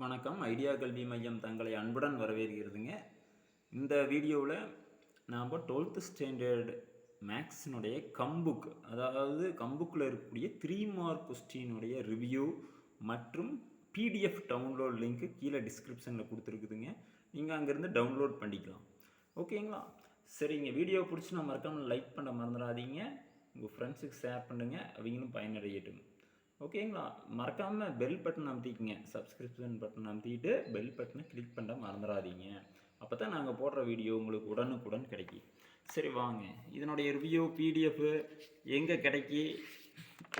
வணக்கம். ஐடியா கல்வி மையம் தங்களை அன்புடன் வரவேற்கிறதுங்க. இந்த வீடியோவில் நாம் 12th ஸ்டாண்டர்ட் மேக்ஸினுடைய கம்புக், அதாவது கம்புக்கில் இருக்கக்கூடிய 3 மார்க் கொஸ்டினுடைய ரிவ்யூ மற்றும் பிடிஎஃப் டவுன்லோட் லிங்க்கு கீழே டிஸ்கிரிப்ஷனில் கொடுத்துருக்குதுங்க. நீங்கள் அங்கேருந்து டவுன்லோட் பண்ணிக்கலாம். ஓகேங்களா? சரிங்க. வீடியோ பிடிச்சி மறக்காமல் லைக் பண்ண மறந்துடாதீங்க. உங்கள் ஃப்ரெண்ட்ஸுக்கு ஷேர் பண்ணுங்கள், அவங்களும் பயனடையட்டும். ஓகேங்களா? மறக்காமல் பெல் பட்டன் அமுத்திக்கங்க. சப்ஸ்கிரிப்ஷன் பட்டன் அமுத்திட்டு பெல் பட்டனை கிளிக் பண்ண மறந்துடாதீங்க. அப்போ தான் நாங்கள் போடுற வீடியோ உங்களுக்கு உடனுக்குடன் கிடைக்கும். சரி வாங்க, இதனுடைய ரிவ்யூ பிடிஎஃப் எங்கே கிடைக்கி,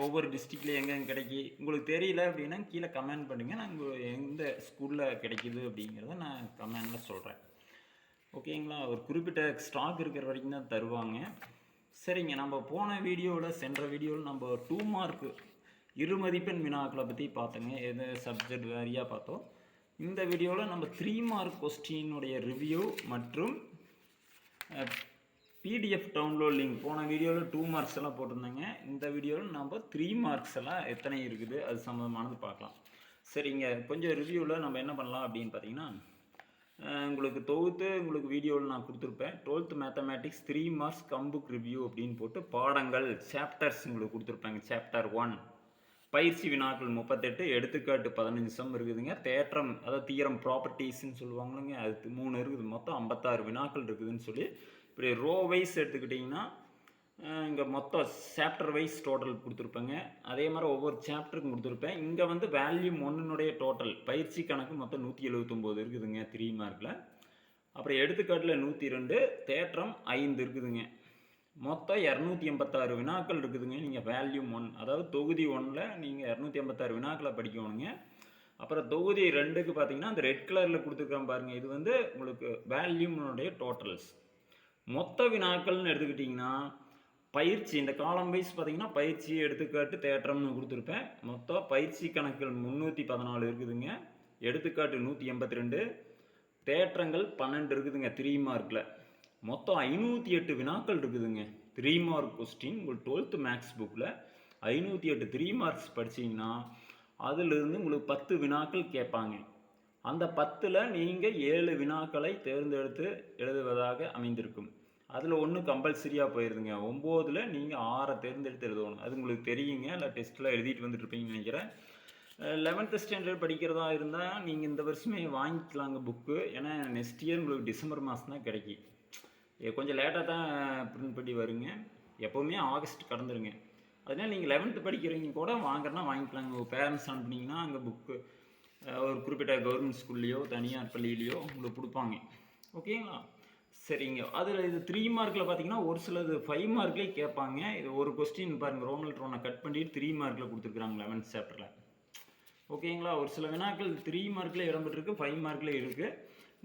ஒவ்வொரு டிஸ்ட்ரிக்டில் எங்கெங்கே கிடைக்கி உங்களுக்கு தெரியல அப்படின்னா கீழே கமெண்ட் பண்ணுங்கள். நாங்கள் எந்த ஸ்கூலில் கிடைக்கிது அப்படிங்கிறத நான் கமெண்டில் சொல்கிறேன். ஓகேங்களா? ஒரு குறிப்பிட்ட ஸ்டாக் இருக்கிற வரைக்கும் தான் தருவாங்க. சரிங்க, நம்ம போன வீடியோவில் சென்ற வீடியோவில் நம்ம 2 மார்க்கு இருமதிப்பெண் வினாக்களை பற்றி பார்த்தோங்க. எது சப்ஜெக்ட் வேரியாக பார்த்தோம். இந்த வீடியோவில் நம்ம 3 மார்க் கொஸ்டினுடைய ரிவ்யூ மற்றும் பிடிஎஃப் டவுன்லோட் லிங்க். போன வீடியோவில் 2 மார்க்ஸ் எல்லாம் போட்டிருந்தேங்க. இந்த வீடியோவில் நம்ம 3 மார்க்ஸ் எல்லாம் எத்தனை இருக்குது அது சம்மந்தமானது பார்க்கலாம். சரிங்க, கொஞ்சம் ரிவ்யூவில் நம்ம என்ன பண்ணலாம் அப்படின்னு பார்த்தீங்கன்னா, உங்களுக்கு தொகுத்து உங்களுக்கு வீடியோவில் நான் கொடுத்துருப்பேன். 12th மேத்தமேட்டிக்ஸ் 3 மார்க்ஸ் கம்புக் ரிவ்யூ அப்படின்னு போட்டு பாடங்கள் சாப்டர்ஸ் உங்களுக்கு கொடுத்துருப்பாங்க. சாப்டர் 1 பயிற்சி வினாக்கள் 38, எடுத்துக்காட்டு 15 சம் இருக்குதுங்க. தேற்றம், அதாவது தியரம் ப்ராப்பர்ட்டிஸ்ன்னு சொல்லுவாங்களுங்க, அது 3 இருக்குது. மொத்தம் 56 வினாக்கள் இருக்குதுன்னு சொல்லி இப்படி ரோ வைஸ் எடுத்துக்கிட்டிங்கன்னா இங்கே மொத்தம் சாப்டர் வைஸ் டோட்டல் கொடுத்துருப்பேங்க. அதே மாதிரி ஒவ்வொரு சாப்டருக்கும் கொடுத்துருப்பேன். இங்கே வந்து வேல்யூம் 1னுடைய டோட்டல் பயிற்சி கணக்கு மொத்தம் 179 இருக்குதுங்க 3 மார்க்கில். அப்புறம் எடுத்துக்காட்டில் 102, தேற்றம் 5 இருக்குதுங்க. மொத்தம் 286 வினாக்கள் இருக்குதுங்க. நீங்கள் வேல்யூம் 1, அதாவது தொகுதி 1ல் நீங்கள் 286 வினாக்களை படிக்கணுங்க. அப்புறம் தொகுதி 2க்கு பார்த்தீங்கன்னா அந்த ரெட் கலரில் கொடுத்துருக்கான் பாருங்கள், இது வந்து உங்களுக்கு வேல்யூம்னுடைய டோட்டல்ஸ். மொத்த வினாக்கள்னு எடுத்துக்கிட்டிங்கன்னா பயிற்சி இந்த காலம் வைஸ் பார்த்தீங்கன்னா பயிற்சி, எடுத்துக்காட்டு, தேற்றம்னு கொடுத்துருப்பேன். மொத்தம் பயிற்சி கணக்குகள் 314 இருக்குதுங்க. எடுத்துக்காட்டு 182, தேற்றங்கள் 12 இருக்குதுங்க 3 மார்க்கில். மொத்தம் 508 வினாக்கள் இருக்குதுங்க 3 மார்க் கொஸ்டின். உங்களுக்கு 12th மேக்ஸ் புக்கில் 508 3 மார்க்ஸ் படிச்சிங்கன்னா அதிலிருந்து உங்களுக்கு 10 வினாக்கள் கேட்பாங்க. அந்த 10ல் நீங்கள் 7 வினாக்களை தேர்ந்தெடுத்து எழுதுவதாக அமைந்திருக்கும். அதில் ஒன்று கம்பல்சரியாக போயிருதுங்க. 9ல் நீங்கள் 6 தேர்ந்தெடுத்து எழுதணும். அது உங்களுக்கு தெரியுங்க, இல்லை டெஸ்ட்டில் எழுதிட்டு வந்துட்டுருப்பீங்கன்னு நினைக்கிறேன். 11th ஸ்டாண்டர்ட் படிக்கிறதா இருந்தால் நீங்கள் இந்த வருஷமே வாங்கிக்கலாங்க புக்கு. ஏன்னா நெக்ஸ்ட் இயர் உங்களுக்கு டிசம்பர் மாதம் தான் கிடைக்கும். கொஞ்சம் லேட்டாக தான் பிரிண்ட் பண்ணி வருங்க. எப்போவுமே ஆகஸ்ட் கடந்துருங்க. அதனால் நீங்கள் 11th படிக்கிறவங்க கூட வாங்குறனா வாங்கிக்கலாங்க. உங்கள் பேரண்ட்ஸ் அனுப்புனீங்கன்னா அங்கே புக்கு ஒரு குறிப்பிட்ட கவர்மெண்ட் ஸ்கூல்லையோ தனியார் பள்ளியிலையோ உங்களுக்கு கொடுப்பாங்க. ஓகேங்களா? சரிங்க. அதில் இது 3 மார்க்கில் பார்த்தீங்கன்னா ஒரு சிலது 5 மார்க்லேயே கேட்பாங்க. இது ஒரு கொஸ்டின் பாருங்கள், ரோமல் ரோனை கட் பண்ணிட்டு 3 மார்க்கில் கொடுத்துருக்குறாங்க 11th சாப்டரில். ஓகேங்களா? ஒரு சில வினாக்கள் 3 மார்க்கில் இடம்பெற்றிருக்கு, 5 மார்க்கில் இருக்குது.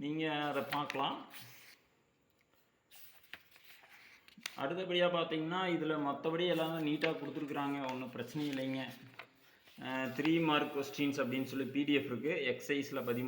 நீங்கள் அதை பார்க்கலாம். அடுத்தபடியாக பார்த்தீங்கன்னா இதில் மற்றபடி எல்லாம் நீட்டாக கொடுத்துருக்குறாங்க, ஒன்றும் பிரச்சனை இல்லைங்க. 3 மார்க் கொஸ்டின்ஸ் அப்படின்னு சொல்லி பிடிஎஃப் இருக்குது. எக்ஸசைஸில் 13